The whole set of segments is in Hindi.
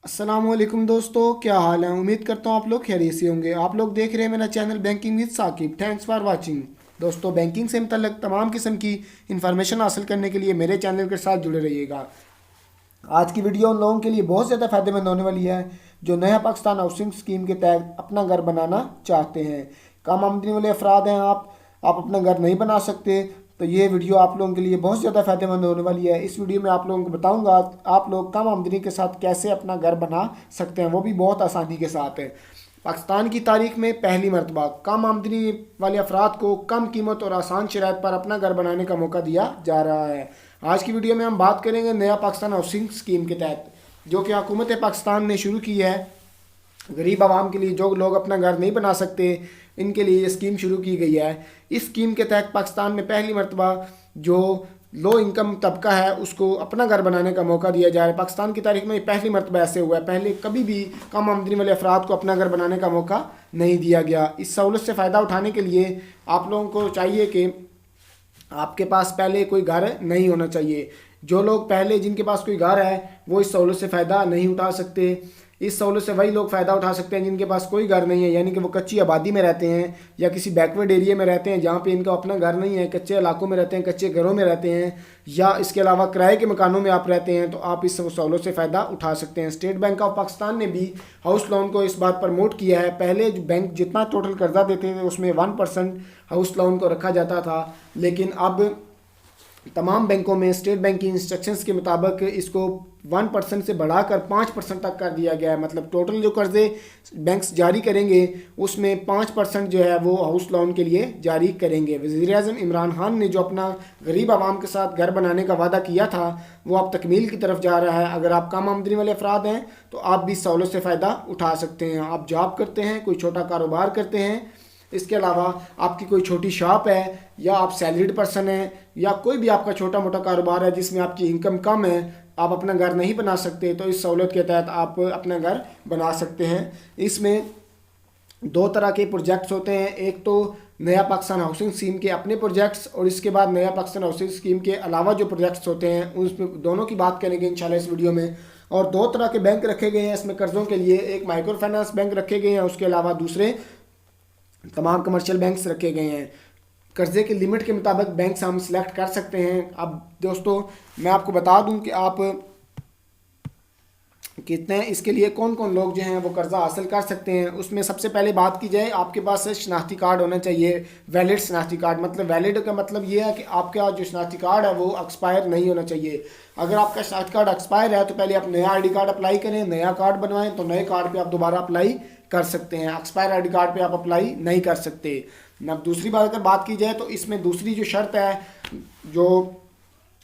अस्सलामुअलैकुम दोस्तों, क्या हाल है। उम्मीद करता हूँ आप लोग खैरियत से होंगे। आप लोग देख रहे हैं मेरा channel banking with Saqib. Thanks for watching. दोस्तों, बैंकिंग से मुतल्लिक तमाम किस्म की इंफॉर्मेशन हासिल करने के लिए मेरे चैनल के साथ जुड़े रहिएगा। आज की वीडियो उन लोगों के लिए बहुत ज़्यादा फ़ायदेमंद होने वाली है जो नया पाकिस्तान हाउसिंग स्कीम के तहत अपना घर बनाना चाहते हैं। कम आमदनी वाले अफराद हैं आप अपना घर नहीं बना सकते, तो ये वीडियो आप लोगों के लिए बहुत ज़्यादा फ़ायदेमंद होने वाली है। इस वीडियो में आप लोगों को बताऊंगा आप लोग कम आमदनी के साथ कैसे अपना घर बना सकते हैं, वो भी बहुत आसानी के साथ है। पाकिस्तान की तारीख में पहली मरतबा कम आमदनी वाले अफराद को कम कीमत और आसान शराइत पर अपना घर बनाने का मौका दिया जा रहा है। आज की वीडियो में हम बात करेंगे नया पाकिस्तान हाउसिंग स्कीम के तहत, जो कि हुकूमत पाकिस्तान ने शुरू की है। गरीब आवाम के लिए, जो लोग अपना घर नहीं बना सकते, इनके लिए ये स्कीम शुरू की गई है। इस स्कीम के तहत पाकिस्तान में पहली मरतबा जो लो इनकम तबका है उसको अपना घर बनाने का मौका दिया जा रहा है। पाकिस्तान की तारीख में ये पहली मरतबा ऐसे हुआ है। पहले कभी भी कम आमदनी वाले अफराद को अपना घर बनाने का मौका नहीं दिया गया। इस सहूलत से फ़ायदा उठाने के लिए आप लोगों को चाहिए कि आपके पास पहले कोई घर नहीं होना चाहिए। जो लोग पहले जिनके पास कोई घर है वो इस सहूलत से फ़ायदा नहीं उठा सकते। इस सहूलत से वही लोग फ़ायदा उठा सकते हैं जिनके पास कोई घर नहीं है, यानी कि वो कच्ची आबादी में रहते हैं या किसी बैकवर्ड एरिया में रहते हैं जहाँ पे इनका अपना घर नहीं है, कच्चे इलाकों में रहते हैं, कच्चे घरों में रहते हैं, या इसके अलावा किराए के मकानों में आप रहते हैं, तो आप इस सहूलत से फ़ायदा उठा सकते हैं। स्टेट बैंक ऑफ पाकिस्तान ने भी हाउस लोन को इस बात पर प्रमोट किया है। पहले जो बैंक जितना टोटल कर्जा देते थे उसमें 1% हाउस लोन को रखा जाता था, लेकिन अब तमाम बैंकों में स्टेट बैंक की इंस्ट्रक्शंस के मुताबिक इसको 1% से बढ़ाकर 5% तक कर दिया गया है। मतलब टोटल जो कर्जे बैंक्स जारी करेंगे उसमें 5% जो है वो हाउस लोन के लिए जारी करेंगे। वज़ीर-ए-आज़म इमरान खान ने जो अपना गरीब आवाम के साथ घर बनाने का वादा किया था वो अब तकमील की तरफ जा रहा है। अगर आप कम आमदनी वाले अफराद हैं तो आप भी इस सहूलत से फ़ायदा उठा सकते हैं। आप जॉब करते हैं, कोई छोटा कारोबार करते हैं, इसके अलावा आपकी कोई छोटी शॉप है, या आप सैलरीड पर्सन हैं, या कोई भी आपका छोटा मोटा कारोबार है जिसमें आपकी इनकम कम है, आप अपना घर नहीं बना सकते, तो इस सहूलत के तहत आप अपना घर बना सकते हैं। इसमें दो तरह के प्रोजेक्ट्स होते हैं। एक तो नया पाकिस्तान हाउसिंग स्कीम के अपने प्रोजेक्ट्स, और इसके बाद नया पाकिस्तान हाउसिंग स्कीम के अलावा जो प्रोजेक्ट्स होते हैं उसमें दोनों की बात करेंगे इंशाल्लाह इस वीडियो में। और दो तरह के बैंक रखे गए हैं इसमें कर्ज़ों के लिए। एक माइक्रो फाइनेंस बैंक रखे गए हैं, उसके अलावा दूसरे तमाम कमर्शियल बैंक्स रखे गए हैं। कर्जे के लिमिट के मुताबिक बैंक हम सिलेक्ट कर सकते हैं। अब दोस्तों, मैं आपको बता दूं कि आप कितने इसके लिए कौन कौन लोग जो हैं वो कर्ज़ा हासिल कर सकते हैं। उसमें सबसे पहले बात की जाए, आपके पास शनाख्ती कार्ड होना चाहिए, वैलिड शनाख्ती कार्ड। मतलब वैलिड का मतलब ये है कि आपका जो शनाख्ती कार्ड है वो एक्सपायर नहीं होना चाहिए। अगर आपका शनाख्ती कार्ड एक्सपायर है तो पहले आप नया ID कार्ड अप्लाई करें, नया कार्ड बनवाएं, तो नए कार्ड पे आप दोबारा अप्लाई कर सकते हैं। एक्सपायर ID कार्ड पे आप अप्लाई नहीं कर सकते। अब दूसरी बात अगर बात की जाए तो इसमें दूसरी जो शर्त है जो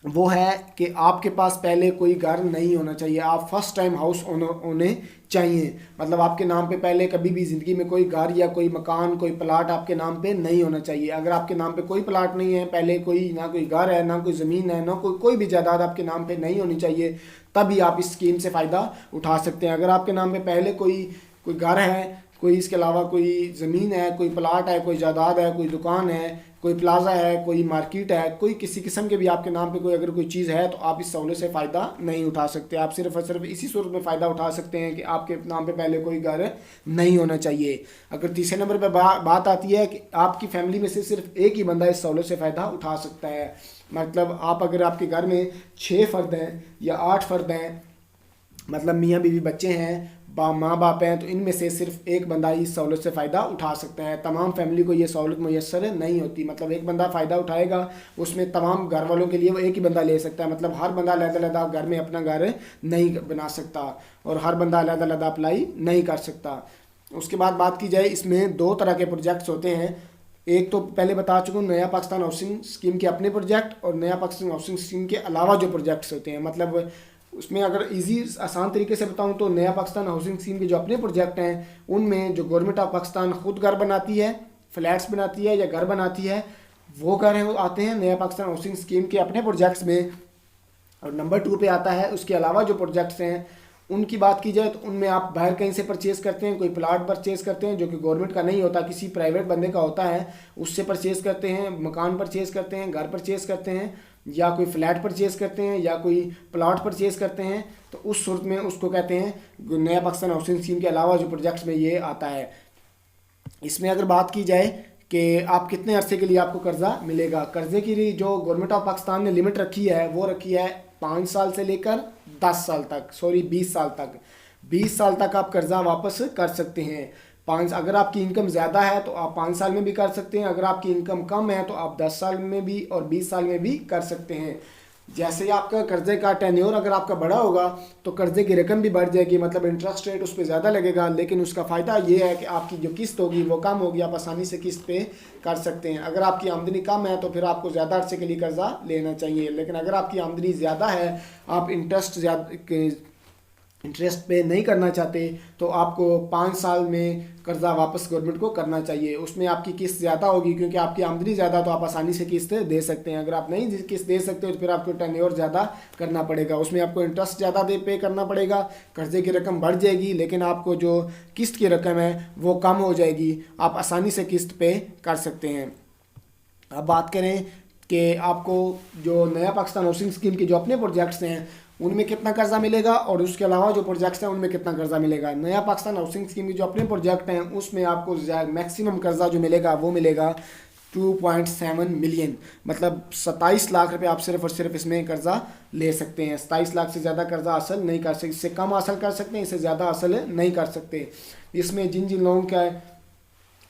वो है कि आपके पास पहले कोई घर नहीं होना चाहिए। आप फर्स्ट टाइम हाउस ओनर होने चाहिए। मतलब आपके नाम पे पहले कभी भी ज़िंदगी में कोई घर या कोई मकान, कोई प्लाट आपके नाम पे नहीं होना चाहिए। अगर आपके नाम पे कोई प्लाट नहीं है, पहले कोई ना कोई घर है, ना कोई ज़मीन है, ना कोई भी जायदाद आपके नाम पे नहीं होनी चाहिए, तभी आप इस स्कीम से फ़ायदा उठा सकते हैं। अगर आपके नाम पर पहले कोई कोई घर है, कोई इसके अलावा कोई ज़मीन है, कोई प्लाट है, कोई जायदाद है, कोई दुकान है, कोई प्लाजा है, कोई मार्केट है, कोई किसी किस्म के भी आपके नाम पे कोई अगर कोई चीज़ है, तो आप इस सहूलत से फ़ायदा नहीं उठा सकते। आप सिर्फ और सिर्फ इसी सूरत में फ़ायदा उठा सकते हैं कि आपके नाम पे पहले कोई घर नहीं होना चाहिए। अगर तीसरे नंबर पर बात आती है कि आपकी फैमिली में से सिर्फ एक ही बंदा इस सहूलत से फ़ायदा उठा सकता है। मतलब आप अगर आपके घर में 6 फ़र्द हैं या 8 फ़र्द हैं, मतलब मियाँ बीवी बच्चे हैं, माँ बाप हैं, तो इनमें से सिर्फ एक बंदा ही इस सहूलत से फ़ायदा उठा सकता है। तमाम फैमिली को ये सहूलत मुयस्सर नहीं होती। मतलब एक बंदा फ़ायदा उठाएगा, उसमें तमाम घर वालों के लिए वो एक ही बंदा ले सकता है। मतलब हर बंदा अलग-अलग घर में अपना घर नहीं बना सकता और हर बंदा अलग-अलग अप्लाई नहीं कर सकता। उसके बाद बात की जाए, इसमें दो तरह के प्रोजेक्ट्स होते हैं। एक तो पहले बता चुका हूँ, नया पाकिस्तान हाउसिंग स्कीम के अपने प्रोजेक्ट, और नया पाकिस्तान हाउसिंग स्कीम के अलावा जो प्रोजेक्ट्स होते हैं। मतलब उसमें अगर इजी आसान तरीके से बताऊं तो नया पाकिस्तान हाउसिंग स्कीम के जो अपने प्रोजेक्ट हैं उनमें जो गवर्नमेंट ऑफ पाकिस्तान खुद घर बनाती है, फ्लैट्स बनाती है या घर बनाती है, वो घर हैं वो आते हैं नया पाकिस्तान हाउसिंग स्कीम के अपने प्रोजेक्ट्स में। और नंबर 2 पे आता है उसके अलावा जो प्रोजेक्ट्स हैं उनकी बात की जाए तो उनमें आप बाहर कहीं से परचेज़ करते हैं, कोई प्लाट परचेज़ करते हैं जो कि गवर्नमेंट का नहीं होता, किसी प्राइवेट बंदे का होता है, उससे परचेज़ करते हैं, मकान परचेज़ करते हैं, घर परचेज़ करते हैं, या कोई फ्लैट परचेज़ करते हैं या कोई प्लॉट परचेज़ करते हैं, तो उस सूरत में उसको कहते हैं नया पाकिस्तान हाउसिंग स्कीम के अलावा जो प्रोजेक्ट्स में ये आता है। इसमें अगर बात की जाए कि आप कितने अरसे के लिए आपको कर्जा मिलेगा, कर्जे की जो गवर्नमेंट ऑफ पाकिस्तान ने लिमिट रखी है वो रखी है 5 साल से लेकर 10 साल तक, सॉरी 20 साल तक। 20 साल तक आप कर्जा वापस कर सकते हैं। पाँच अगर आपकी इनकम ज़्यादा है तो आप 5 साल में भी कर सकते हैं, अगर आपकी इनकम कम है तो आप 10 साल में भी और 20 साल में भी कर सकते हैं। जैसे ही आपका कर्जे का टेन्योर अगर आपका बड़ा होगा तो कर्जे की रकम भी बढ़ जाएगी, मतलब इंटरेस्ट रेट उस पर ज़्यादा लगेगा, लेकिन उसका फ़ायदा ये है कि आपकी जो किस्त होगी वो कम होगी, आप आसानी से किस्त पे कर सकते हैं। अगर आपकी आमदनी कम है तो फिर आपको ज़्यादा अरसे के लिए कर्जा लेना चाहिए, लेकिन अगर आपकी आमदनी ज़्यादा है, आप इंटरेस्ट पे नहीं करना चाहते, तो आपको 5 साल में कर्जा वापस गवर्नमेंट को करना चाहिए। उसमें आपकी किस्त ज़्यादा होगी क्योंकि आपकी आमदनी ज़्यादा, तो आप आसानी से किस्त दे सकते हैं। अगर आप नहीं किस्त दे सकते तो फिर आपको टेन्योर ज़्यादा करना पड़ेगा, उसमें आपको इंटरेस्ट ज़्यादा पे करना पड़ेगा, कर्जे की रकम बढ़ जाएगी, लेकिन आपको जो किस्त की रकम है वो कम हो जाएगी, आप आसानी से किस्त पे कर सकते हैं। अब बात करें कि आपको जो नया पाकिस्तान हाउसिंग स्कीम के जो अपने प्रोजेक्ट्स हैं उनमें कितना कर्जा मिलेगा और उसके अलावा जो प्रोजेक्ट्स हैं उनमें कितना कर्जा मिलेगा। नया पाकिस्तान हाउसिंग स्कीम के जो अपने प्रोजेक्ट हैं उसमें आपको मैक्सिमम कर्जा जो मिलेगा वो मिलेगा 2.7 मिलियन, मतलब 27 लाख रुपए आप सिर्फ और सिर्फ इसमें कर्जा ले सकते हैं। 27 लाख से ज़्यादा कर्जा हासिल नहीं कर सकते, इससे कम हासिल कर सकते हैं, इससे ज़्यादा हासिल नहीं कर सकते। इसमें जिन जिन लोगों का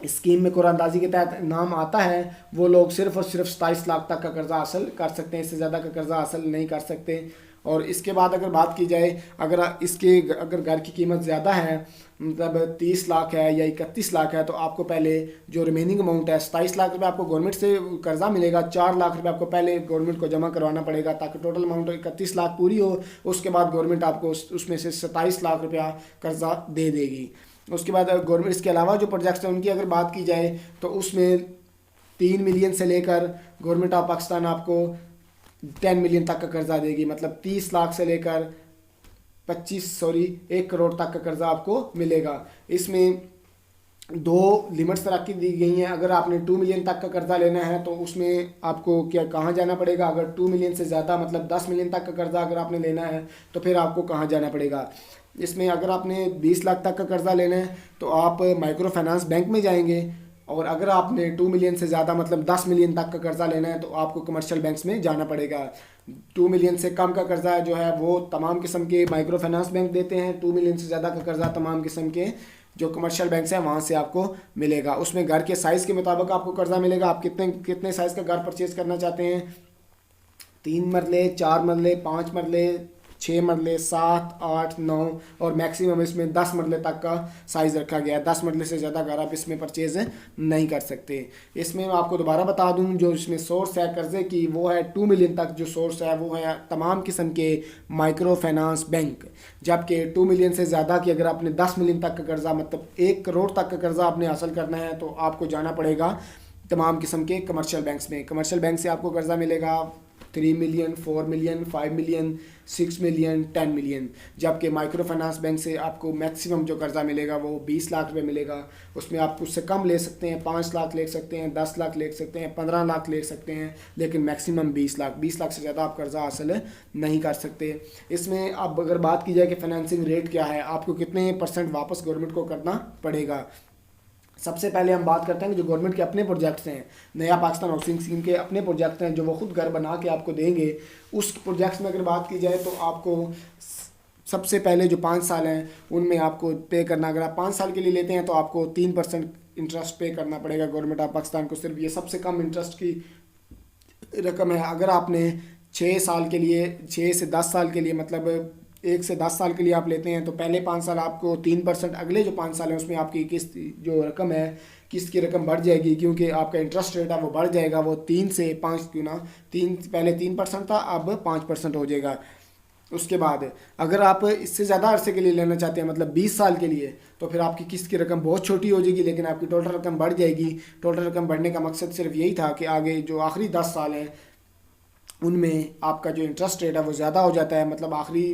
स्कीम में कुरानंदाजी के तहत नाम आता है वो लोग सिर्फ और सिर्फ 27 लाख तक का कर्जा हासिल कर सकते हैं, इससे ज़्यादा का कर्जा हासिल नहीं कर सकते। और इसके बाद अगर बात की जाए, अगर घर की कीमत ज़्यादा है, मतलब 30 लाख है या 31 लाख है, तो आपको पहले जो रिमेनिंग अमाउंट है 27 लाख रुपए आपको गवर्नमेंट से कर्जा मिलेगा, 4 लाख रुपए आपको पहले गवर्नमेंट को जमा करवाना पड़ेगा ताकि टोटल अमाउंट 31 लाख पूरी हो। उसके बाद गवर्नमेंट आपको उसमें से 27 लाख रुपया कर्जा दे देगी। उसके बाद गवर्नमेंट इसके अलावा जो प्रोजेक्ट्स हैं उनकी अगर बात की जाए तो उसमें 3 मिलियन से लेकर गवर्नमेंट ऑफ पाकिस्तान आपको 10 मिलियन तक का कर्जा देगी, मतलब 30 लाख से लेकर 1 करोड़ तक का कर्जा आपको मिलेगा। इसमें 2 लिमिट्स रखी दी गई हैं। अगर आपने 2 मिलियन तक का कर्जा लेना है तो उसमें आपको कहाँ जाना पड़ेगा, अगर 2 मिलियन से ज़्यादा मतलब 10 मिलियन तक का कर्जा अगर आपने लेना है तो फिर आपको कहाँ जाना पड़ेगा। इसमें अगर आपने 20 लाख तक का कर्जा लेना है तो आप माइक्रो फाइनेंस बैंक में जाएंगे, और अगर आपने 2 मिलियन से ज़्यादा मतलब 10 मिलियन तक का कर्जा लेना है तो आपको कमर्शियल बैंक्स में जाना पड़ेगा। 2 मिलियन से कम का कर्जा जो है वो तमाम किस्म के माइक्रो फाइनेंस बैंक देते हैं, 2 मिलियन से ज़्यादा का कर्जा तमाम किस्म के जो कमर्शियल बैंक्स हैं वहाँ से आपको मिलेगा। उसमें घर के साइज़ के मुताबिक आपको कर्जा मिलेगा, आप कितने साइज़ का घर परचेज़ करना चाहते हैं, 3 मरले, 4 मरले, 5 मरले, 6 मरले, 7, 8, 9 और मैक्सिमम इसमें 10 मरले तक का साइज़ रखा गया है। 10 मरले से ज़्यादा घर आप इसमें परचेज़ नहीं कर सकते। इसमें मैं आपको दोबारा बता दूं जो इसमें सोर्स है कर्ज़े की वो है 2 मिलियन तक, जो सोर्स है वो है तमाम किस्म के माइक्रो फाइनेंस बैंक, जबकि 2 मिलियन से ज़्यादा की अगर आपने 10 मिलियन तक का कर्जा मतलब 1 करोड़ तक का कर्जा आपने हासिल करना है तो आपको जाना पड़ेगा तमाम किस्म के कमर्शियल बैंक्स में। कमर्शियल बैंक से आपको कर्जा मिलेगा 3 million, 4 million, 5 million, 6 million, 10 million, जबकि माइक्रो फाइनेंस बैंक से आपको मैक्सिमम जो कर्जा मिलेगा वो 20 लाख रुपए मिलेगा। उसमें आप उससे कम ले सकते हैं, 5 लाख ले सकते हैं, 10 लाख ले सकते हैं, 15 लाख ले सकते हैं, लेकिन मैक्सिमम 20 लाख। 20 लाख से ज़्यादा आप कर्जा हासिल नहीं कर सकते। इसमें अब अगर बात की जाए कि फाइनेंसिंग रेट क्या है, आपको कितने % वापस गवर्नमेंट को करना पड़ेगा। सबसे पहले हम बात करते हैं कि जो गवर्नमेंट के अपने प्रोजेक्ट्स हैं, नया पाकिस्तान हाउसिंग स्कीम के अपने प्रोजेक्ट्स हैं जो वो खुद घर बना के आपको देंगे, उस प्रोजेक्ट्स में अगर बात की जाए तो आपको सबसे पहले जो 5 साल हैं उनमें आपको पे करना, अगर आप 5 साल के लिए लेते हैं तो आपको 3% इंटरेस्ट पे करना पड़ेगा गवर्नमेंट ऑफ पाकिस्तान को, सिर्फ ये सबसे कम इंटरेस्ट की रकम है। अगर आपने 6 साल के लिए 6 से 10 साल के लिए मतलब 1 से 10 साल के लिए आप लेते हैं तो पहले 5 साल आपको 3%, अगले जो 5 साल हैं उसमें आपकी किस्त जो रकम है किस्त की रकम बढ़ जाएगी क्योंकि आपका इंटरेस्ट रेट है वो बढ़ जाएगा, वो 3 से 5 गुना, पहले 3% था अब 5% हो जाएगा। उसके बाद अगर आप इससे ज़्यादा अरसे के लिए लेना चाहते हैं मतलब 20 साल के लिए तो फिर आपकी किस्त की रकम बहुत छोटी हो जाएगी लेकिन आपकी टोटल रकम बढ़ जाएगी। टोटल रकम बढ़ने का मकसद सिर्फ यही था कि आगे जो आखिरी 10 साल हैं उनमें आपका जो इंटरेस्ट रेट है वो ज़्यादा हो जाता है, मतलब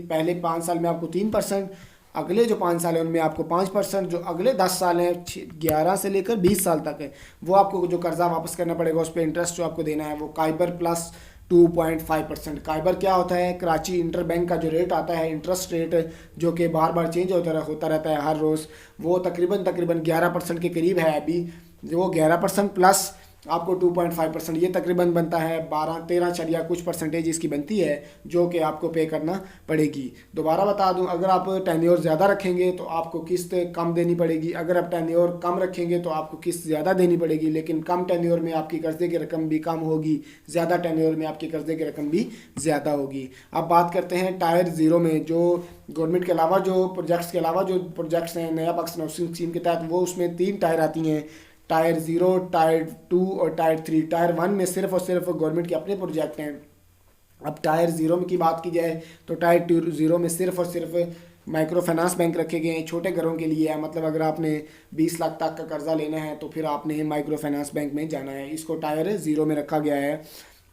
पहले 5 साल में आपको 3%, अगले जो 5 साल है उनमें आपको 5%, जो अगले 10 साल हैं 11 से लेकर 20 साल तक है वो आपको जो कर्जा वापस करना पड़ेगा उस पर इंटरेस्ट जो आपको देना है वो काइबर प्लस 2.5%। काइबर क्या होता है? कराची इंटर बैंक का जो रेट आता है, इंटरेस्ट रेट, जो कि बार बार चेंज होता रहता है हर रोज़, वो तकरीबन तकरीबन 11% के करीब है अभी। वो 11% प्लस आपको 2.5%, ये तकरीबन बनता है 12-13 या कुछ परसेंटेज इसकी बनती है, जो कि आपको पे करना पड़ेगी। दोबारा बता दूं, अगर आप टेन्योर ज़्यादा रखेंगे तो आपको किस्त कम देनी पड़ेगी, अगर आप टेन्योर कम रखेंगे तो आपको किस्त ज़्यादा देनी पड़ेगी। लेकिन कम टेन्योर में आपकी कर्जे की रकम भी कम होगी, ज़्यादा टेन्योर में आपकी कर्जे की रकम भी ज़्यादा होगी। अब बात करते हैं टायर ज़ीरो में, जो गवर्नमेंट के अलावा जो प्रोजेक्ट्स हैं नया पाकिस्तान हाउसिंग स्कीम के तहत, वो उसमें 3 टायर आती हैं, टायर ज़ीरो, टायर 2 और टायर 3। टायर 1 में सिर्फ और सिर्फ गवर्नमेंट के अपने प्रोजेक्ट हैं। अब टायर ज़ीरो की बात की जाए तो टायर ज़ीरो में सिर्फ और सिर्फ माइक्रो फाइनेंस बैंक रखे गए हैं, छोटे घरों के लिए है। मतलब अगर आपने 20 लाख तक का कर्जा लेना है तो फिर आपने माइक्रो फाइनेंस बैंक में जाना है। इसको टायर ज़ीरो में रखा गया है।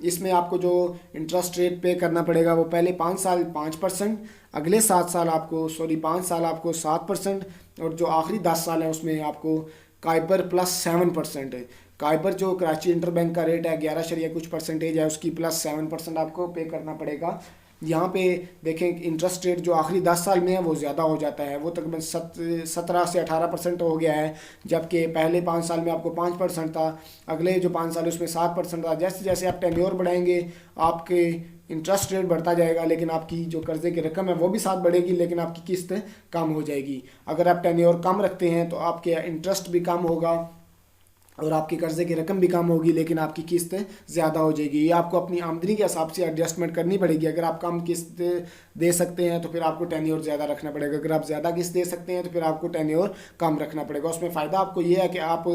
इसमें आपको जो इंटरेस्ट रेट पे करना पड़ेगा वो पहले 5 साल 5%, अगले 5 साल आपको 7%, और जो आखिरी 10 साल है उसमें आपको काइबर प्लस 7% है। काइबर जो कराची इंटर बैंक का रेट है 11 कुछ परसेंटेज है, उसकी प्लस 7% आपको पे करना पड़ेगा। यहाँ पे देखें इंटरेस्ट रेट जो आखिरी 10 साल में है वो ज़्यादा हो जाता है, वो तकरीबन 17 से 18% हो गया है, जबकि पहले 5 साल में आपको 5% था, अगले जो 5 साल उसमें 7% था। जैसे जैसे आप टेन्योर बढ़ाएंगे आपके इंटरेस्ट रेट बढ़ता जाएगा, लेकिन आपकी जो कर्जे की रकम है वो भी साथ बढ़ेगी, लेकिन आपकी किस्त कम हो जाएगी। अगर आप टेन्योर कम रखते हैं तो आपके इंटरेस्ट भी कम होगा और आपकी कर्जे की रकम भी कम होगी, लेकिन आपकी किस्त ज़्यादा हो जाएगी। ये आपको अपनी आमदनी के हिसाब से एडजस्टमेंट करनी पड़ेगी। अगर आप कम किस्त दे सकते हैं तो फिर आपको टेन्योर ज़्यादा रखना पड़ेगा, अगर आप ज़्यादा किस्त दे सकते हैं तो फिर आपको टेन्योर कम रखना पड़ेगा। उसमें फ़ायदा आपको ये है कि आप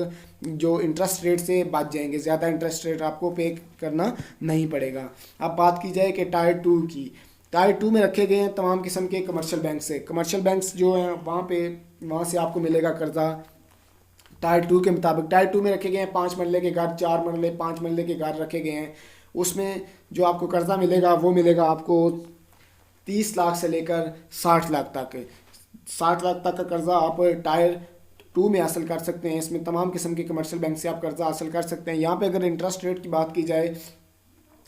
जो इंटरेस्ट रेट से बच जाएंगे, ज़्यादा इंटरेस्ट रेट आपको पे करना नहीं पड़ेगा। अब बात की जाए कि टायर 2 की, टायर 2 में रखे गए हैं तमाम किस्म के कमर्शियल बैंक से। कमर्शियल बैंक्स जो हैं वहाँ से आपको मिलेगा कर्जा टायर 2 के मुताबिक। टायर 2 में रखे गए हैं 5 मरले के घर, 4 मरले 5 मरले के घर रखे गए हैं। उसमें जो आपको कर्जा मिलेगा वो मिलेगा आपको 30 लाख से लेकर 60 लाख तक। 60 लाख तक का कर्जा आप टायर 2 में हासिल कर सकते हैं। इसमें तमाम किस्म के कमर्शियल बैंक से आप कर्जा हासिल कर सकते हैं। यहाँ पे अगर इंटरेस्ट रेट की बात की जाए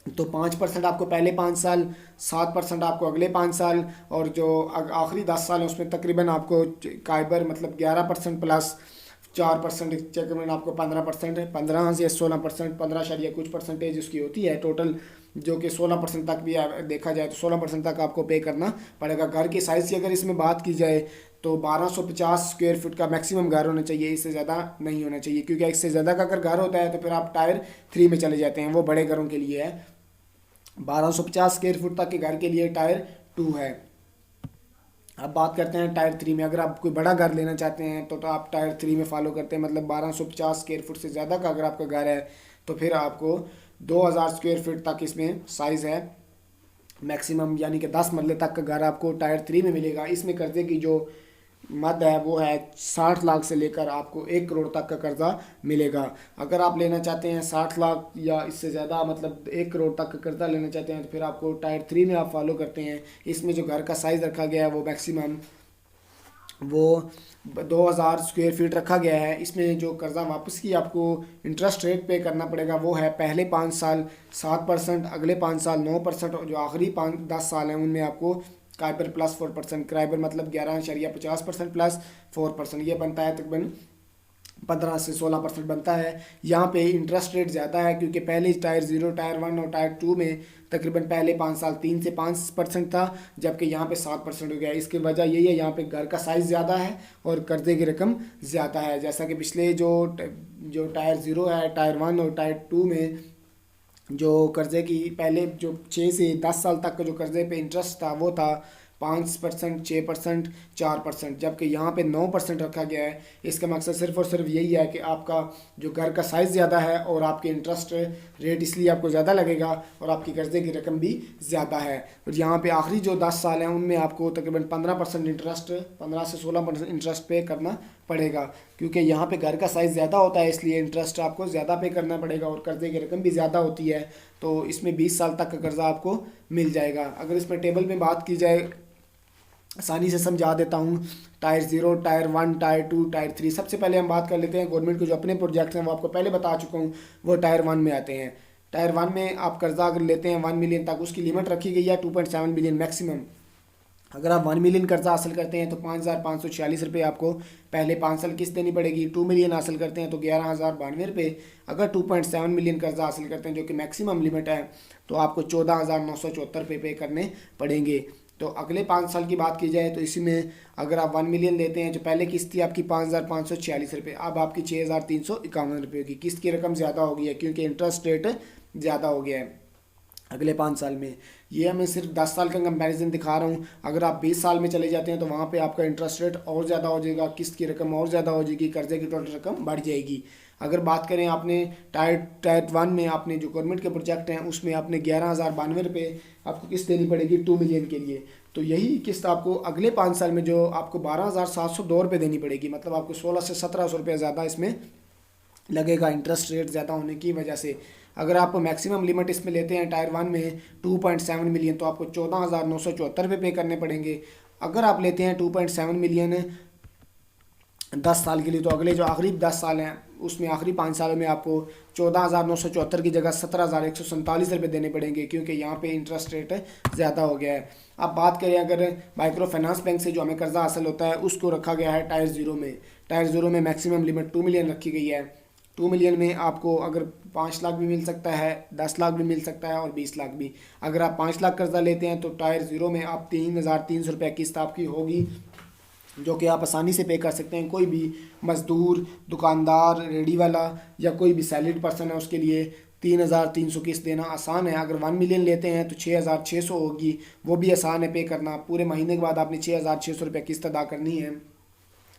तो 5% आपको पहले 5 साल, 7% आपको अगले 5 साल, और जो आखिरी 10 साल है उसमें तकरीबन आपको काइबर मतलब 11% प्लस 4% तकरीबन आपको 15% है, 15 से 16%, 15 कुछ परसेंटेज उसकी होती है टोटल, जो कि 16% तक भी देखा जाए तो 16% तक आपको पे करना पड़ेगा। घर की साइज़ की अगर इसमें बात की जाए तो 1250 स्क्वायर फीट का मैक्सिमम घर होना चाहिए, इससे ज़्यादा नहीं होना चाहिए, क्योंकि इससे ज़्यादा का अगर घर होता है तो फिर आप टायर 3 में चले जाते हैं, वो बड़े घरों के लिए है। 1250 स्क्वायर फुट तक के घर के लिए टायर 2 है। अब बात करते हैं टायर 3 में। अगर आप कोई बड़ा घर लेना चाहते हैं तो आप टायर 3 में फॉलो करते हैं, मतलब 1250 स्क्वायर फुट से ज़्यादा का अगर आपका घर है तो फिर आपको 2000 स्क्वायर फीट तक इसमें साइज़ है मैक्सिमम, यानी कि 10 मरले तक का घर आपको टायर 3 में मिलेगा। इसमें कर्जे की जो मद है वो है 60 लाख से लेकर आपको 1 करोड़ तक का कर्जा मिलेगा। अगर आप लेना चाहते हैं 60 लाख या इससे ज़्यादा, मतलब 1 करोड़ तक का कर्जा लेना चाहते हैं तो फिर आपको टायर 3 में आप फॉलो करते हैं। इसमें जो घर का साइज़ रखा गया है वो मैक्सिमम वो 2000 स्क्वायर फीट रखा गया है। इसमें जो कर्जा वापस की आपको इंटरेस्ट रेट पे करना पड़ेगा वो है पहले 5 साल 7%, अगले 5 साल 9%, और जो आखिरी 10 साल हैं उनमें आपको काइबर प्लस 4%, काइबर मतलब 11.50% प्लस 4%, ये बनता है तकरीबन 15 से 16% बनता है। यहाँ पे इंटरेस्ट रेट ज़्यादा है क्योंकि पहले टायर 0, टायर 1 और टायर 2 में तकरीबन पहले 5 साल 3 से 5% था, जबकि यहाँ पे 7% हो गया। इसकी वजह यही है, यहाँ पे घर का साइज़ ज़्यादा है और कर्जे की रकम ज़्यादा है। जैसा कि पिछले जो टायर 0 है, टायर 1 और टायर 2 में जो कर्जे की पहले जो 6 से 10 साल तक का जो कर्जे पे इंटरेस्ट था वो था 5%, 6%, 4%, जबकि यहाँ पे 9% रखा गया है। इसका मकसद सिर्फ और सिर्फ यही है कि आपका जो घर का साइज़ ज़्यादा है और आपके इंटरेस्ट रेट इसलिए आपको ज़्यादा लगेगा और आपकी कर्जे की रकम भी ज़्यादा है। और यहाँ पे आखिरी जो 10 साल हैं उनमें आपको तकरीबन 15% इंटरेस्ट, 15 से 16% इंटरेस्ट पे करना पड़ेगा, क्योंकि यहाँ पे घर का साइज़ ज़्यादा होता है इसलिए इंटरेस्ट आपको ज़्यादा पे करना पड़ेगा और कर्जे की रकम भी ज़्यादा होती है। तो इसमें 20 साल तक का कर्जा आपको मिल जाएगा। अगर इसमें टेबल में बात की जाए, आसानी से समझा देता हूँ, टायर 0, टायर 1, टायर 2, टायर 3। सबसे पहले हम बात कर लेते हैं गवर्नमेंट के जो अपने प्रोजेक्ट्स हैं, वो आपको पहले बता चुका हूँ, वो टायर 1 में आते हैं। टायर 1 में आप कर्जा अगर लेते हैं 1 मिलियन तक, उसकी लिमिट रखी गई है 2.7 मिलियन मैक्सिमम। अगर आप 1 मिलियन कर्जा हासिल करते हैं तो 5,546 रुपये आपको पहले 5 साल किस्त देनी पड़ेगी। 2 मिलियन हासिल करते हैं तो 11,092 रुपये। अगर 2.7 मिलियन कर्जा हासिल करते हैं जो कि मैक्सिमम लिमिट है तो आपको 14,974 रुपये पे करने पड़ेंगे। तो अगले 5 साल की बात की जाए तो इसी में अगर आप 1 मिलियन लेते हैं, जो पहले किस्त थी आपकी 5,546 रुपये, अब आपकी 6,351 रुपये होगी। किस्त की रकम ज़्यादा हो गई है क्योंकि इंटरेस्ट रेट ज़्यादा हो गया है अगले 5 साल में। ये मैं सिर्फ 10 साल का कंपैरिजन दिखा रहा हूँ। अगर आप 20 साल में चले जाते हैं तो वहाँ पे आपका इंटरेस्ट रेट और ज़्यादा हो जाएगा, किस्त की रकम और ज़्यादा हो जाएगी, कर्जे की टोटल रकम बढ़ जाएगी। अगर बात करें आपने टायर 1 में आपने जो गवर्नमेंट के प्रोजेक्ट हैं उसमें आपने 11,092 रुपये आपको किस्त देनी पड़ेगी 2 मिलियन के लिए। तो यही किस्त आपको अगले 5 साल में जो आपको 12,702 रुपये देनी पड़ेगी, मतलब आपको 16 से 1700 रुपये ज़्यादा इसमें लगेगा इंटरेस्ट रेट ज़्यादा होने की वजह से। अगर आप मैक्सिमम लिमिट इसमें लेते हैं टायर 1 में 2.7 मिलियन तो आपको 14,974 रुपये पे करने पड़ेंगे। अगर आप लेते हैं 2.7 मिलियन 10 साल के लिए तो अगले जो आखिरी 10 साल हैं उसमें आखिरी 5 सालों में आपको 14,974 की जगह 17,147 रुपये देने पड़ेंगे क्योंकि यहाँ पे इंटरेस्ट रेट ज़्यादा हो गया है। अब बात करें अगर माइक्रो फाइनेंस बैंक से जो हमें कर्जा हासिल होता है उसको रखा गया है टायर 0 में। टायर 0 में मैक्सिमम लिमिट 2 मिलियन रखी गई है। 2 मिलियन में आपको अगर 5 लाख भी मिल सकता है, 10 लाख भी मिल सकता है और 20 लाख भी। अगर आप 5 लाख कर्जा लेते हैं तो टायर 0 में आप 3,300 रुपये किस्त आपकी होगी जो कि आप आसानी से पे कर सकते हैं। कोई भी मज़दूर, दुकानदार, रेडी वाला या कोई भी सैलरीड पर्सन है उसके लिए 3,300 किस्त देना आसान है। अगर 1 मिलियन लेते हैं तो 6,600 होगी, वो भी आसान है पे करना। पूरे महीने के बाद आपने 6,600 रुपये किस्त अदा करनी है।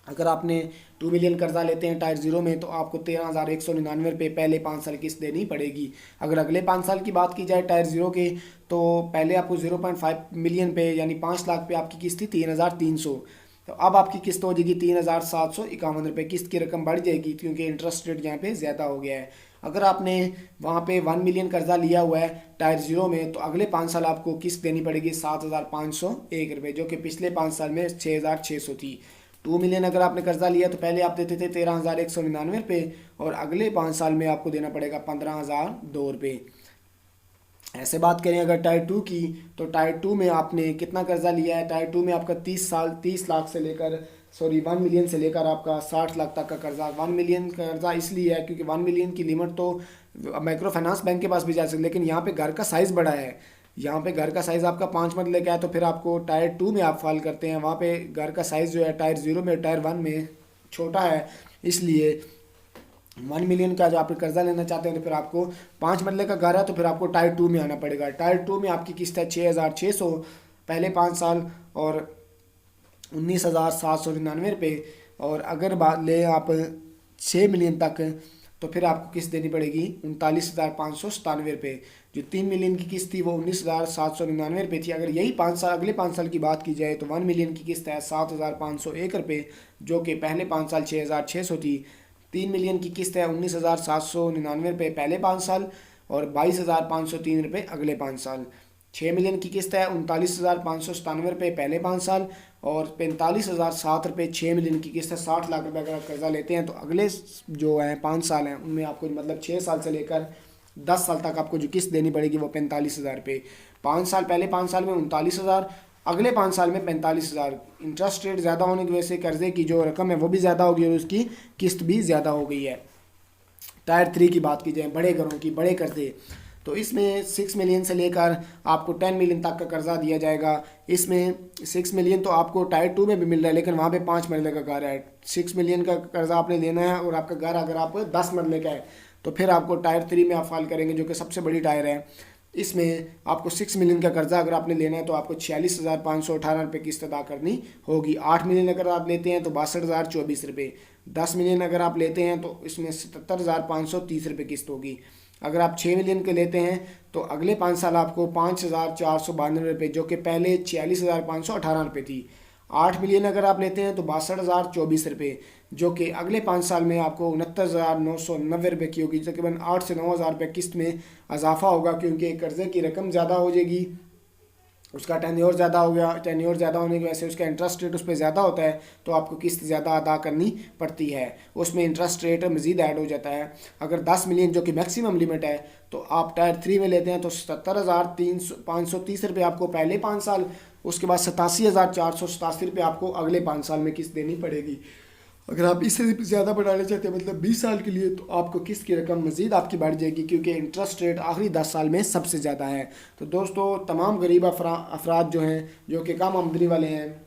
अगर आपने 2 मिलियन कर्जा लेते हैं टायर 0 में तो आपको 13,199 रुपये पहले 5 साल किस्त देनी पड़ेगी। अगर अगले 5 साल की बात की जाए टायर 0 के तो पहले आपको 0.5 मिलियन पे यानी 5 लाख पे आपकी किस्त थी 3,300, तो अब आपकी किस्त हो जाएगी 3,751 रुपये। किस्त की रकम बढ़ जाएगी क्योंकि इंटरेस्ट रेट यहाँ पे ज़्यादा हो गया है। अगर आपने वहाँ पे 1 मिलियन कर्जा लिया हुआ है टायर 0 में तो अगले 5 साल आपको किस्त देनी पड़ेगी 7,501 रुपये जो कि पिछले 5 साल में 6,600 थी। 2 मिलियन अगर आपने कर्जा लिया तो पहले आप देते थे 13,199 रुपये और अगले 5 साल में आपको देना पड़ेगा 15,002 रुपये। ऐसे बात करें अगर टायर 2 की तो टायर 2 में आपने कितना कर्जा लिया है। टायर 2 में आपका 30 लाख से लेकर 1 मिलियन से लेकर आपका 60 लाख तक का कर्जा। 1 मिलियन कर्जा इसलिए है क्योंकि 1 मिलियन की लिमिट तो माइक्रो फाइनेंस बैंक के पास भी जा सकती है, लेकिन यहाँ पे घर का साइज़ बड़ा है। यहाँ पे घर का साइज़ आपका 5 मरले का है तो फिर आपको टायर 2 में आप फाल करते हैं, वहाँ पे घर का साइज़ जो है टायर 0 में टायर 1 में छोटा है। इसलिए 1 मिलियन का जो आप कर्जा लेना चाहते हैं तो फिर आपको 5 मरले का घर है तो फिर आपको टायर 2 में आना पड़ेगा। टायर 2 में आपकी किस्त है 6,600 पहले 5 साल और 19,799 रुपये। और अगर बात ले आप 6 मिलियन तक तो फिर आपको किस्त देनी पड़ेगी 39,597 रुपये। जो 3 मिलियन की किस्त थी वो 19,799 रुपये थी। अगर यही 5 साल अगले 5 साल की बात की जाए तो 1 मिलियन की किस्त है 7,501 रुपये जो कि पहले 5 साल 6,600 थी। 3 मिलियन की किस्त है 19,799 रुपये पहले 5 साल और 22,503 रुपये अगले 5 साल। 6 मिलियन की किस्त है 39,597 रुपये पहले 5 साल और 45,007 रुपये 6 मिलियन की किस्त है। 60 लाख रुपये अगर आप कर्जा लेते हैं तो अगले जो हैं 5 साल हैं उनमें आपको मतलब 6 साल से लेकर 10 साल तक आपको जो किस्त देनी पड़ेगी वो 45,000 रुपये। 5 साल पहले 5 साल में 39,000, अगले 5 साल में 45,000। इंटरेस्ट रेट ज़्यादा होने की वजह से कर्जे की जो रकम है वो भी ज़्यादा होगी और उसकी किस्त भी ज़्यादा हो गई है। टायर 3 की बात की जाए बड़े घरों की, बड़े कर्जे, तो इसमें 6 मिलियन से लेकर आपको 10 मिलियन तक का कर्जा दिया जाएगा। इसमें 6 मिलियन तो आपको टायर 2 में भी मिल रहा है लेकिन वहाँ पे 5 मरले का घर है। 6 मिलियन का कर्जा आपने लेना है और आपका घर अगर आप 10 मरले का है तो फिर आपको टायर 3 में आप फाल करेंगे जो कि सबसे बड़ी टायर है। इसमें आपको 6 मिलियन का कर्जा अगर आपने लेना है तो आपको 46,518 रुपये किस्त अदा करनी होगी। 8 मिलियन अगर आप लेते हैं तो 62,024 रुपये। 10 मिलियन अगर आप लेते हैं तो इसमें 77,530 रुपये किस्त होगी। अगर आप 6 मिलियन के लेते हैं तो अगले 5 साल आपको 5,492 रुपये जो कि पहले 46,518 रुपये थी। 8 मिलियन अगर आप लेते हैं तो 62,024 रुपये जो कि अगले 5 साल में आपको 69,990 रुपये की होगी। तकरीबन 8 से 9,000 रुपये किस्त में इजाफा होगा क्योंकि कर्जे की रकम ज़्यादा हो जाएगी उसका टेन्योर ज़्यादा हो गया, टेन्योर ज़्यादा होने की वजह से उसका इंटरेस्ट रेट उस पर ज़्यादा होता है, तो आपको किस्त ज़्यादा अदा करनी पड़ती है, उसमें इंटरेस्ट रेट मज़ीद ऐड हो जाता है। अगर 10 मिलियन जो कि मैक्सिमम लिमिट है, तो आप टायर 3 में लेते हैं तो 77,530 रुपये आपको पहले 5 साल, उसके बाद 87,487 रुपये आपको अगले 5 साल में किस्त देनी पड़ेगी। अगर आप इससे ज़्यादा बढ़ाना चाहते हैं मतलब 20 साल के लिए, तो आपको किस्त की रकम मज़ीद आपकी बढ़ जाएगी, क्योंकि इंटरेस्ट रेट आखिरी 10 साल में सबसे ज़्यादा है। तो दोस्तों तमाम गरीब अफराद जो हैं, जो कि कम आमदनी वाले हैं,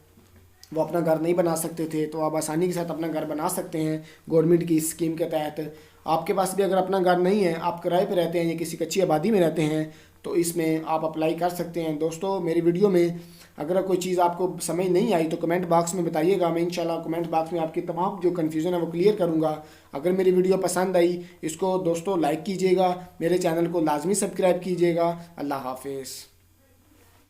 वो अपना घर नहीं बना सकते थे, तो आप आसानी के साथ अपना घर बना सकते हैं गवर्नमेंट की स्कीम के तहत। आपके पास भी अगर अपना घर नहीं है, आप किराए पे रहते हैं या किसी कच्ची आबादी में रहते हैं, तो इसमें आप अप्लाई कर सकते हैं। दोस्तों मेरी वीडियो में अगर कोई चीज़ आपको समझ नहीं आई तो कमेंट बॉक्स में बताइएगा, मैं इंशाल्लाह कमेंट बॉक्स में आपकी तमाम जो कन्फ्यूज़न है वो क्लियर करूँगा। अगर मेरी वीडियो पसंद आई, इसको दोस्तों लाइक कीजिएगा, मेरे चैनल को लाजमी सब्सक्राइब कीजिएगा। अल्लाह हाफिज़।